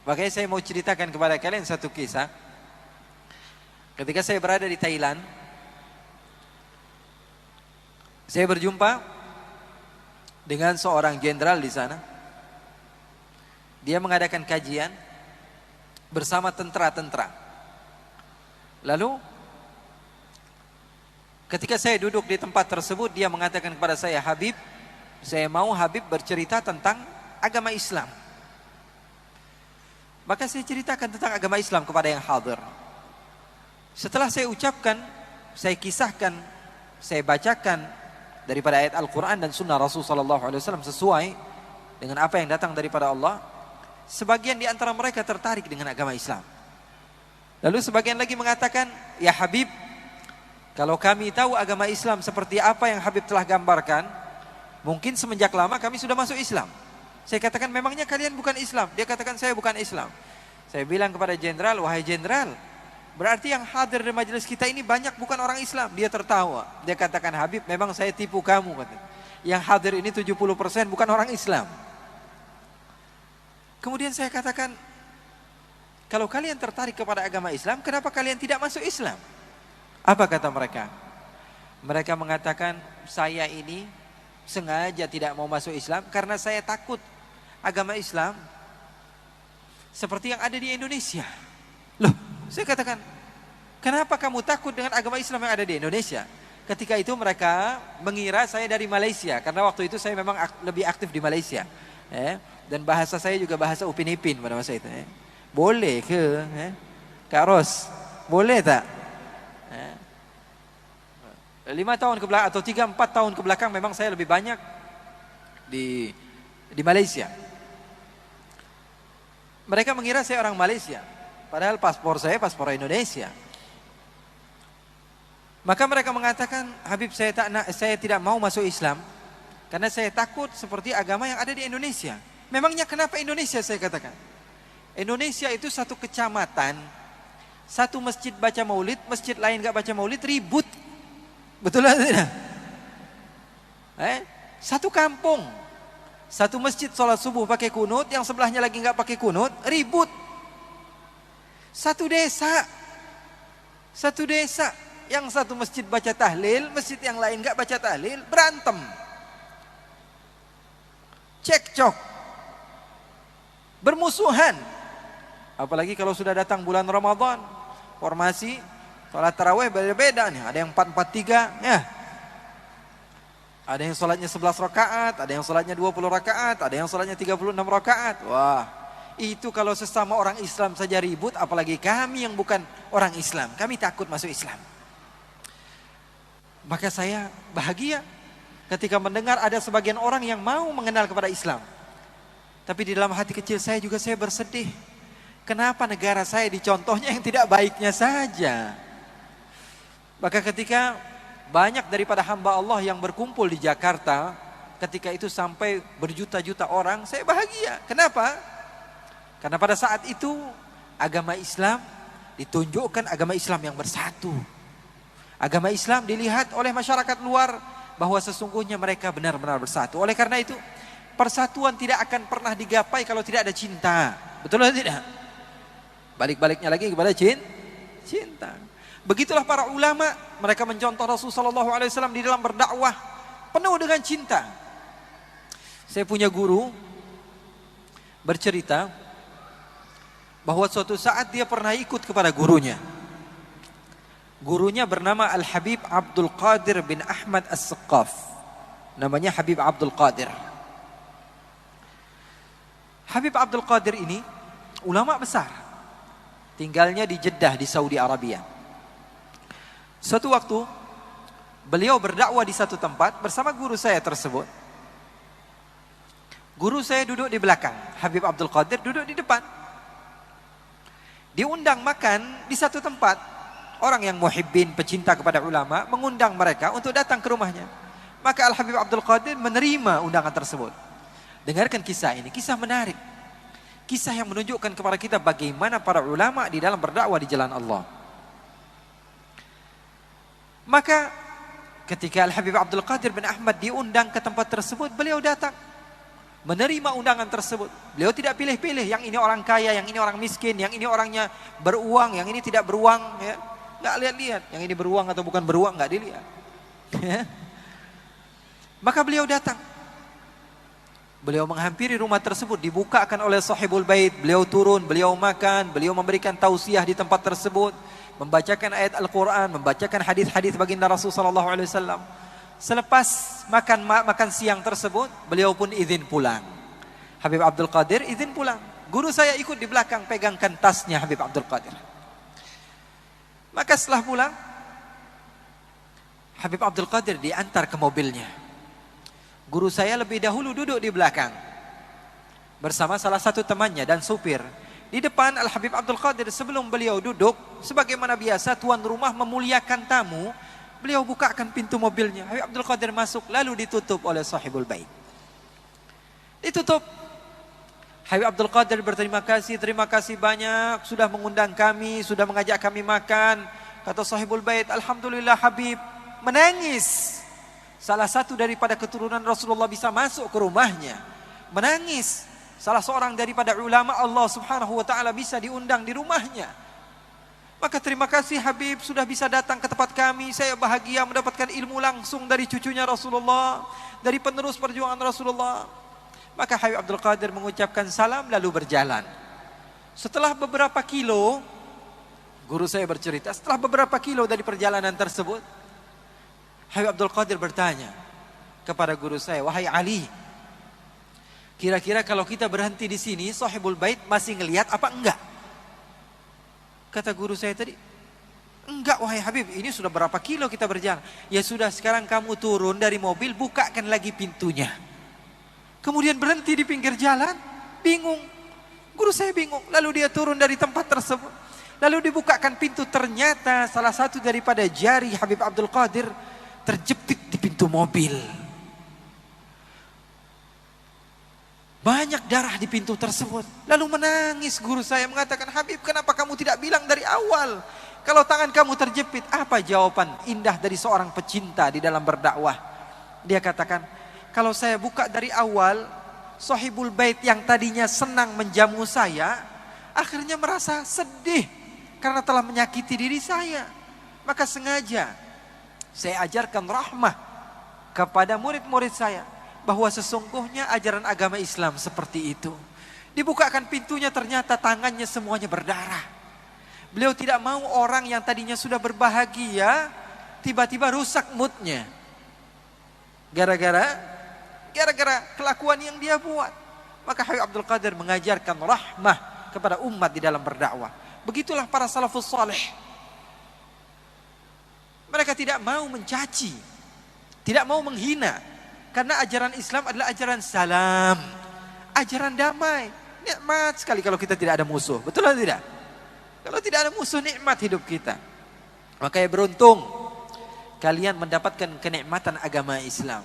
Makanya saya mau ceritakan kepada kalian satu kisah. Ketika saya berada di Thailand, saya berjumpa dengan seorang jenderal di sana. Dia mengadakan kajian bersama tentara-tentara. Lalu ketika saya duduk di tempat tersebut, dia mengatakan kepada saya, Habib, saya mau Habib bercerita tentang agama Islam. Maka saya ceritakan tentang agama Islam kepada yang hadir. Setelah saya ucapkan, saya kisahkan, saya bacakan daripada ayat Al-Quran dan Sunnah Rasulullah SAW sesuai dengan apa yang datang daripada Allah. Sebagian di antara mereka tertarik dengan agama Islam. Lalu sebagian lagi mengatakan, ya Habib, kalau kami tahu agama Islam seperti apa yang Habib telah gambarkan, mungkin semenjak lama kami sudah masuk Islam. Saya katakan, memangnya kalian bukan Islam? Dia katakan, saya bukan Islam. Saya bilang kepada jenderal, wahai jenderal, berarti yang hadir di majelis kita ini banyak bukan orang Islam. Dia tertawa. Dia katakan, Habib, memang saya tipu kamu. Yang hadir ini 70% bukan orang Islam. Kemudian saya katakan, kalau kalian tertarik kepada agama Islam, kenapa kalian tidak masuk Islam? Apa kata mereka? Mereka mengatakan, saya ini sengaja tidak mau masuk Islam karena saya takut agama Islam seperti yang ada di Indonesia. Loh, saya katakan, kenapa kamu takut dengan agama Islam yang ada di Indonesia? Ketika itu mereka mengira saya dari Malaysia, karena waktu itu saya memang lebih aktif di Malaysia. Dan bahasa saya juga bahasa Upin Ipin pada masa itu. Boleh ke? Kak Ros, boleh tak? 5 tahun ke belakang atau 3-4 tahun ke belakang memang saya lebih banyak di Malaysia. Mereka mengira saya orang Malaysia, padahal paspor saya paspor Indonesia. Maka mereka mengatakan, Habib, saya tidak mau masuk Islam karena saya takut seperti agama yang ada di Indonesia. Memangnya kenapa Indonesia? Saya katakan, Indonesia itu satu kecamatan, satu masjid baca maulid, masjid lain gak baca maulid, ribut. Betul atau tidak? Satu kampung, satu masjid sholat subuh pakai kunut, yang sebelahnya lagi nggak pakai kunut, ribut. Satu desa, yang satu masjid baca tahlil, masjid yang lain nggak baca tahlil, berantem, cekcok, bermusuhan. Apalagi kalau sudah datang bulan Ramadan, formasi sholat tarawih beda-beda nih. Ada yang 4-4-3 ya. Ada yang sholatnya 11 rakaat, ada yang sholatnya 20 rakaat, ada yang sholatnya 36 rakaat. Wah, itu kalau sesama orang Islam saja ribut, apalagi kami yang bukan orang Islam. Kami takut masuk Islam. Maka saya bahagia ketika mendengar ada sebagian orang yang mau mengenal kepada Islam. Tapi di dalam hati kecil saya juga saya bersedih. Kenapa negara saya dicontohnya yang tidak baiknya saja? Maka ketika banyak daripada hamba Allah yang berkumpul di Jakarta, ketika itu sampai berjuta-juta orang, saya bahagia. Kenapa? Karena pada saat itu agama Islam ditunjukkan, agama Islam yang bersatu. Agama Islam dilihat oleh masyarakat luar bahwa sesungguhnya mereka benar-benar bersatu. Oleh karena itu, persatuan tidak akan pernah digapai kalau tidak ada cinta. Betul atau tidak? Balik-baliknya lagi kepada cinta. Begitulah para ulama, mereka mencontoh Rasulullah SAW di dalam berdakwah penuh dengan cinta. Saya punya guru bercerita bahwa suatu saat dia pernah ikut kepada gurunya. Gurunya bernama Al-Habib Abdul Qadir bin Ahmad As-Saqqaf. Namanya Habib Abdul Qadir. Habib Abdul Qadir ini ulama besar, tinggalnya di Jeddah di Saudi Arabia. Suatu waktu beliau berdakwah di satu tempat bersama guru saya tersebut. Guru saya duduk di belakang, Habib Abdul Qadir duduk di depan. Diundang makan di satu tempat. Orang yang muhibbin, pecinta kepada ulama, mengundang mereka untuk datang ke rumahnya. Maka Al-Habib Abdul Qadir menerima undangan tersebut. Dengarkan kisah ini, kisah menarik. Kisah yang menunjukkan kepada kita bagaimana para ulama di dalam berdakwah di jalan Allah. Maka ketika Al-Habib Abdul Qadir bin Ahmad diundang ke tempat tersebut, beliau datang. menerima undangan tersebut. Beliau tidak pilih-pilih, yang ini orang kaya, yang ini orang miskin, yang ini orangnya beruang, yang ini tidak beruang, ya. Nggak lihat-lihat, yang ini beruang atau bukan beruang, nggak dilihat. Maka beliau datang. Beliau menghampiri rumah tersebut, dibukakan oleh sahibul bait. Beliau turun, beliau makan, beliau memberikan tausiah di tempat tersebut, membacakan ayat Al-Quran, membacakan hadis-hadis baginda Rasulullah SAW. Selepas makan siang tersebut, beliau pun izin pulang. Habib Abdul Qadir izin pulang. Guru saya ikut di belakang, pegangkan tasnya Habib Abdul Qadir. Maka setelah pulang, Habib Abdul Qadir diantar ke mobilnya. Guru saya lebih dahulu duduk di belakang bersama salah satu temannya dan supir. Di depan Al-Habib Abdul Qadir, sebelum beliau duduk, sebagaimana biasa tuan rumah memuliakan tamu, beliau bukakan pintu mobilnya. Habib Abdul Qadir masuk, lalu ditutup oleh sahibul bait. Ditutup. Habib Abdul Qadir berterima kasih, terima kasih banyak sudah mengundang kami, sudah mengajak kami makan. Kata sahibul bait, alhamdulillah Habib, menangis. Salah satu daripada keturunan Rasulullah bisa masuk ke rumahnya. Menangis. Salah seorang daripada ulama Allah Subhanahu wa taala bisa diundang di rumahnya. Maka terima kasih Habib sudah bisa datang ke tempat kami. Saya bahagia mendapatkan ilmu langsung dari cucunya Rasulullah, dari penerus perjuangan Rasulullah. Maka Habib Abdul Qadir mengucapkan salam lalu berjalan. Setelah beberapa kilo, guru saya bercerita, setelah beberapa kilo dari perjalanan tersebut, Habib Abdul Qadir bertanya kepada guru saya, wahai Ali, kira-kira kalau kita berhenti di sini, sahibul bait masih ngelihat apa enggak? Kata guru saya tadi, enggak wahai Habib, ini sudah berapa kilo kita berjalan. Ya sudah, sekarang kamu turun dari mobil, bukakan lagi pintunya. Kemudian berhenti di pinggir jalan, bingung. Guru saya bingung, lalu dia turun dari tempat tersebut. Lalu dibukakan pintu, ternyata salah satu daripada jari Habib Abdul Qadir terjepit di pintu mobil. Banyak darah di pintu tersebut. Lalu menangis guru saya, mengatakan, Habib, kenapa kamu tidak bilang dari awal? Kalau tangan kamu terjepit, apa jawaban indah dari seorang pecinta di dalam berdakwah? Dia katakan, kalau saya buka dari awal, sahibul bait yang tadinya senang menjamu saya, akhirnya merasa sedih karena telah menyakiti diri saya. Maka sengaja saya ajarkan rahmah kepada murid-murid saya, bahwa sesungguhnya ajaran agama Islam seperti itu. Dibukakan pintunya, ternyata tangannya semuanya berdarah. Beliau tidak mau orang yang tadinya sudah berbahagia tiba-tiba rusak moodnya gara-gara kelakuan yang dia buat. Maka Habib Abdul Qadir mengajarkan rahmah kepada umat di dalam berdakwah. Begitulah para salafus saleh. Mereka tidak mau mencaci, tidak mau menghina, karena ajaran Islam adalah ajaran salam, ajaran damai. Nikmat sekali kalau kita tidak ada musuh, betul atau tidak? Kalau tidak ada musuh, nikmat hidup kita. Makanya beruntung kalian mendapatkan kenikmatan agama Islam.